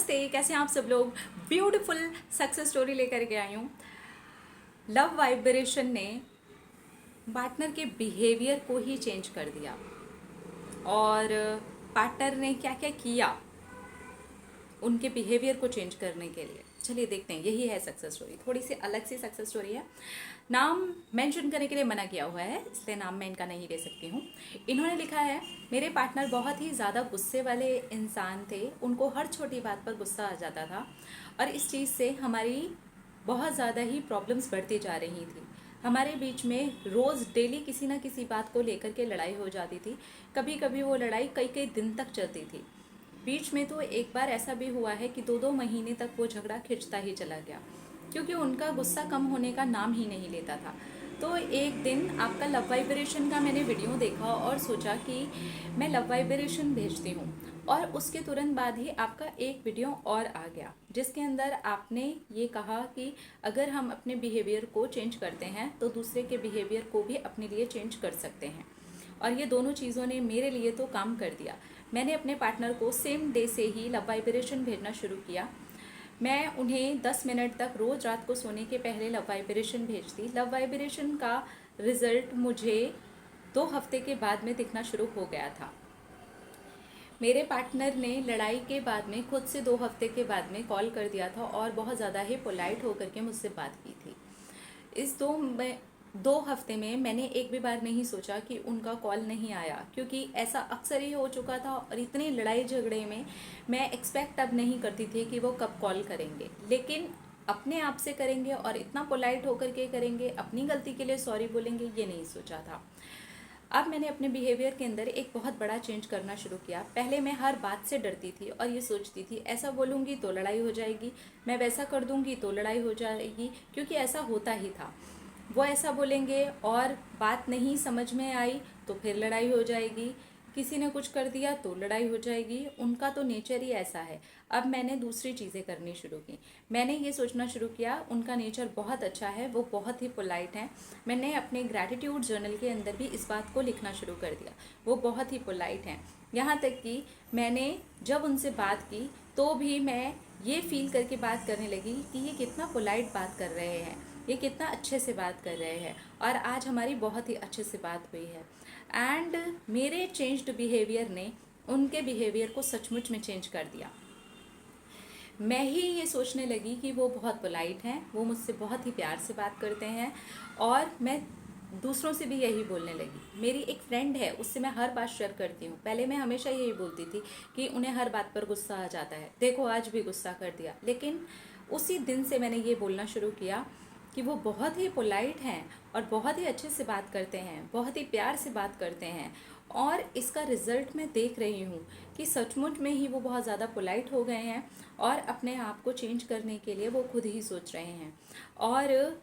नमस्ते, कैसे हैं आप सब लोग। ब्यूटीफुल सक्सेस स्टोरी लेकर के आई हूँ। लव वाइब्रेशन ने पार्टनर के बिहेवियर को ही चेंज कर दिया और पार्टनर ने क्या क्या किया उनके बिहेवियर को चेंज करने के लिए। चलिए देखते हैं, यही है सक्सेस स्टोरी। थोड़ी सी अलग सी सक्सेस स्टोरी है। नाम मेंशन करने के लिए मना किया हुआ है, इसलिए नाम मैं इनका नहीं दे सकती हूँ। इन्होंने लिखा है, मेरे पार्टनर बहुत ही ज़्यादा गुस्से वाले इंसान थे। उनको हर छोटी बात पर गुस्सा आ जाता था और इस चीज़ से हमारी बहुत ज़्यादा ही प्रॉब्लम्स बढ़ती जा रही थी। हमारे बीच में रोज़ डेली किसी ना किसी बात को लेकर के लड़ाई हो जाती थी। कभी कभी वो लड़ाई कई कई दिन तक चलती थी। बीच में तो एक बार ऐसा भी हुआ है कि 2-2 महीने तक वो झगड़ा खिंचता ही चला गया, क्योंकि उनका गुस्सा कम होने का नाम ही नहीं लेता था। तो एक दिन आपका लव वाइब्रेशन का मैंने वीडियो देखा और सोचा कि मैं लव वाइब्रेशन भेजती हूँ, और उसके तुरंत बाद ही आपका एक वीडियो और आ गया जिसके अंदर आपने ये कहा कि अगर हम अपने बिहेवियर को चेंज करते हैं तो दूसरे के बिहेवियर को भी अपने लिए चेंज कर सकते हैं। और ये दोनों चीज़ों ने मेरे लिए तो काम कर दिया। मैंने अपने पार्टनर को सेम डे से ही लव वाइब्रेशन भेजना शुरू किया। मैं उन्हें 10 मिनट तक रोज़ रात को सोने के पहले लव वाइब्रेशन भेजती। लव वाइब्रेशन का रिज़ल्ट मुझे 2 हफ्ते के बाद में दिखना शुरू हो गया था। मेरे पार्टनर ने लड़ाई के बाद में खुद से 2 हफ्ते के बाद में कॉल कर दिया था और बहुत ज़्यादा ही पोलाइट होकर के मुझसे बात की थी। इस 2 हफ्ते में मैंने एक भी बार नहीं सोचा कि उनका कॉल नहीं आया, क्योंकि ऐसा अक्सर ही हो चुका था और इतनी लड़ाई झगड़े में मैं एक्सपेक्ट अब नहीं करती थी कि वो कब कॉल करेंगे, लेकिन अपने आप से करेंगे और इतना पोलाइट होकर के करेंगे, अपनी गलती के लिए सॉरी बोलेंगे, ये नहीं सोचा था। अब मैंने अपने बिहेवियर के अंदर एक बहुत बड़ा चेंज करना शुरू किया। पहले मैं हर बात से डरती थी और ये सोचती थी ऐसा बोलूँगी तो लड़ाई हो जाएगी, मैं वैसा कर दूँगी तो लड़ाई हो जाएगी, क्योंकि ऐसा होता ही था। वो ऐसा बोलेंगे और बात नहीं समझ में आई तो फिर लड़ाई हो जाएगी, किसी ने कुछ कर दिया तो लड़ाई हो जाएगी। उनका तो नेचर ही ऐसा है। अब मैंने दूसरी चीज़ें करनी शुरू की। मैंने ये सोचना शुरू किया उनका नेचर बहुत अच्छा है, वो बहुत ही पोलाइट हैं। मैंने अपने ग्रैटिट्यूड जर्नल के अंदर भी इस बात को लिखना शुरू कर दिया, वो बहुत ही पोलाइट हैं। यहाँ तक कि मैंने जब उनसे बात की तो भी मैं ये फील करके बात करने लगी कि ये कितना पोलाइट बात कर रहे हैं, ये कितना अच्छे से बात कर रहे हैं, और आज हमारी बहुत ही अच्छे से बात हुई है। एंड मेरे चेंज्ड बिहेवियर ने उनके बिहेवियर को सचमुच में चेंज कर दिया। मैं ही ये सोचने लगी कि वो बहुत पोलाइट हैं, वो मुझसे बहुत ही प्यार से बात करते हैं, और मैं दूसरों से भी यही बोलने लगी। मेरी एक फ्रेंड है, उससे मैं हर बात शेयर करती हूँ। पहले मैं हमेशा यही बोलती थी कि उन्हें हर बात पर गुस्सा आ जाता है, देखो आज भी गुस्सा कर दिया। लेकिन उसी दिन से मैंने ये बोलना शुरू किया कि वो बहुत ही पोलाइट हैं और बहुत ही अच्छे से बात करते हैं, बहुत ही प्यार से बात करते हैं, और इसका रिज़ल्ट मैं देख रही हूँ कि सचमुच में ही वो बहुत ज़्यादा पोलाइट हो गए हैं और अपने आप को चेंज करने के लिए वो खुद ही सोच रहे हैं। और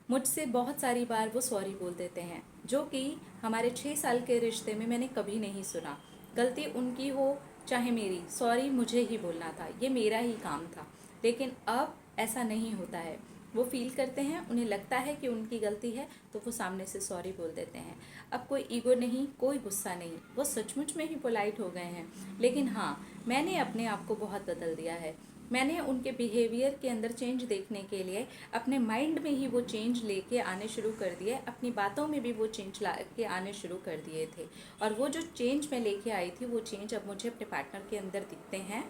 मुझसे बहुत सारी बार वो सॉरी बोल देते हैं, जो कि हमारे 6 साल के रिश्ते में मैंने कभी नहीं सुना। गलती उनकी हो चाहे मेरी, सॉरी मुझे ही बोलना था, ये मेरा ही काम था। लेकिन अब ऐसा नहीं होता है। वो फील करते हैं, उन्हें लगता है कि उनकी गलती है तो वो सामने से सॉरी बोल देते हैं। अब कोई ईगो नहीं, कोई गुस्सा नहीं, वो सचमुच में ही पोलाइट हो गए हैं। लेकिन हाँ, मैंने अपने आप को बहुत बदल दिया है। मैंने उनके बिहेवियर के अंदर चेंज देखने के लिए अपने माइंड में ही वो चेंज लेके आने शुरू कर दिए, अपनी बातों में भी वो चेंज ला के आने शुरू कर दिए थे। और वो जो चेंज मैं लेके आई थी, वो चेंज अब मुझे अपने पार्टनर के अंदर दिखते हैं,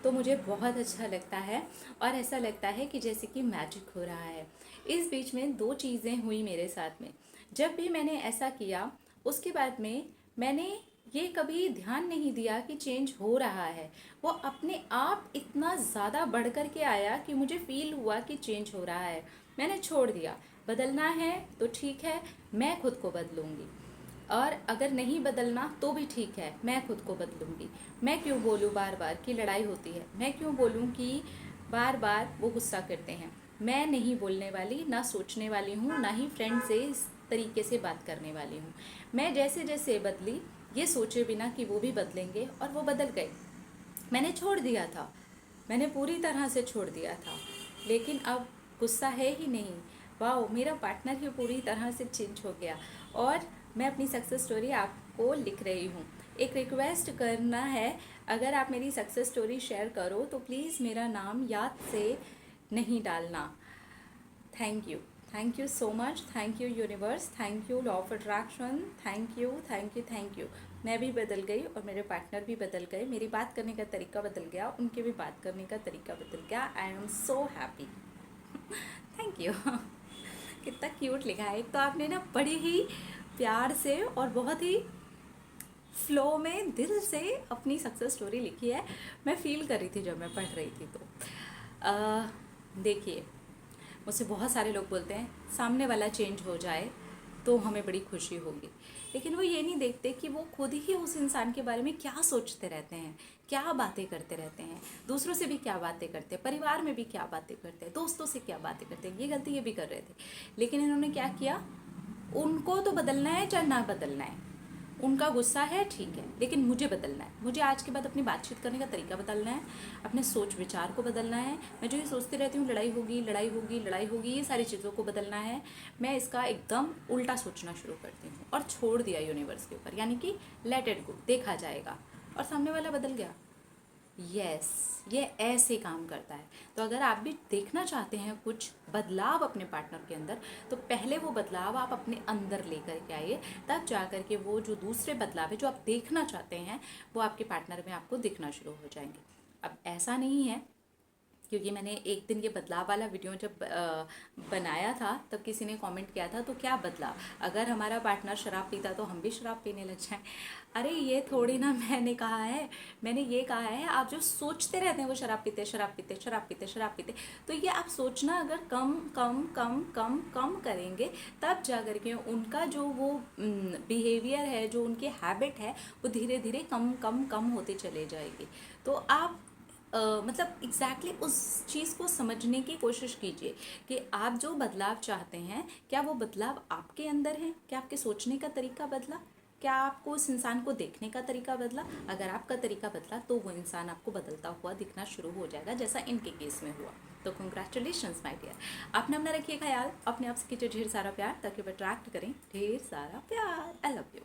तो मुझे बहुत अच्छा लगता है और ऐसा लगता है कि जैसे कि मैजिक हो रहा है। इस बीच में 2 चीज़ें हुई मेरे साथ में। जब भी मैंने ऐसा किया, उसके बाद में मैंने ये कभी ध्यान नहीं दिया कि चेंज हो रहा है। वो अपने आप इतना ज़्यादा बढ़ कर के आया कि मुझे फ़ील हुआ कि चेंज हो रहा है। मैंने छोड़ दिया, बदलना है तो ठीक है, मैं खुद को बदलूँगी, और अगर नहीं बदलना तो भी ठीक है, मैं खुद को बदलूँगी। मैं क्यों बोलूँ बार बार कि लड़ाई होती है, मैं क्यों बोलूँ कि बार बार वो गुस्सा करते हैं। मैं नहीं बोलने वाली, ना सोचने वाली हूँ, ना ही फ्रेंड से इस तरीके से बात करने वाली हूँ। मैं जैसे जैसे बदली, ये सोचे बिना कि वो भी बदलेंगे, और वो बदल गए। मैंने छोड़ दिया था, मैंने पूरी तरह से छोड़ दिया था, लेकिन अब गुस्सा है ही नहीं। वाह, मेरा पार्टनर ही पूरी तरह से चेंज हो गया। और मैं अपनी सक्सेस स्टोरी आपको लिख रही हूँ। एक रिक्वेस्ट करना है, अगर आप मेरी सक्सेस स्टोरी शेयर करो तो प्लीज़ मेरा नाम याद से नहीं डालना। Thank you so much, thank you universe, thank you law of attraction, thank you thank you thank you. मैं भी बदल गई और मेरे पार्टनर भी बदल गए, मेरी बात करने का तरीका बदल गया, उनके भी बात करने का तरीका बदल गया। I am so happy. Thank you. कितना क्यूट लिखा है। एक तो आपने ना बड़े ही प्यार से और बहुत ही फ्लो में दिल से अपनी सक्सेस स्टोरी लिखी है। मैं फील कर रही थी जब मैं पढ़ रही थी। तो देखिए, मुझसे बहुत सारे लोग बोलते हैं सामने वाला चेंज हो जाए तो हमें बड़ी खुशी होगी, लेकिन वो ये नहीं देखते कि वो खुद ही उस इंसान के बारे में क्या सोचते रहते हैं, क्या बातें करते रहते हैं, दूसरों से भी क्या बातें करते हैं, परिवार में भी क्या बातें करते हैं, दोस्तों से क्या बातें करते हैं। ये गलती ये भी कर रहे थे, लेकिन इन्होंने क्या किया, उनको तो बदलना है चाहे ना बदलना है, उनका गुस्सा है ठीक है, लेकिन मुझे बदलना है। मुझे आज के बाद अपनी बातचीत करने का तरीका बदलना है, अपने सोच विचार को बदलना है। मैं जो ये सोचती रहती हूँ लड़ाई होगी लड़ाई होगी लड़ाई होगी, ये सारी चीज़ों को बदलना है। मैं इसका एकदम उल्टा सोचना शुरू करती हूँ और छोड़ दिया यूनिवर्स के ऊपर, यानी कि लेट इट गो, देखा जाएगा, और सामने वाला बदल गया। यस, ये ऐसे काम करता है। तो अगर आप भी देखना चाहते हैं कुछ बदलाव अपने पार्टनर के अंदर, तो पहले वो बदलाव आप अपने अंदर लेकर के आइए, तब जा कर के वो जो दूसरे बदलाव है जो आप देखना चाहते हैं वो आपके पार्टनर में आपको दिखना शुरू हो जाएंगे। अब ऐसा नहीं है, क्योंकि मैंने एक दिन ये बदलाव वाला वीडियो जब बनाया था तब किसी ने कमेंट किया था, तो क्या बदलाव, अगर हमारा पार्टनर शराब पीता तो हम भी शराब पीने लग जाएं। अरे ये थोड़ी ना मैंने कहा है, मैंने ये कहा है आप जो सोचते रहते हैं वो शराब पीते शराब पीते शराब पीते शराब पीते, तो ये आप सोचना अगर कम कम कम कम कम करेंगे, तब जा कर के उनका जो वो बिहेवियर है, जो उनकी हैबिट है, वो धीरे धीरे कम कम कम होते चले जाएगी। तो आप मतलब एग्जैक्टली उस चीज़ को समझने की कोशिश कीजिए कि आप जो बदलाव चाहते हैं, क्या वो बदलाव आपके अंदर है, क्या आपके सोचने का तरीका बदला, क्या आपको उस इंसान को देखने का तरीका बदला। अगर आपका तरीका बदला तो वो इंसान आपको बदलता हुआ दिखना शुरू हो जाएगा, जैसा इनके केस में हुआ। तो कंग्रेचुलेशंस माय डियर। अपने अपना रखिए ख्याल, अपने आप से कीजिए ढेर सारा प्यार, ताकि वो अट्रैक्ट करें ढेर सारा प्यार। I love you.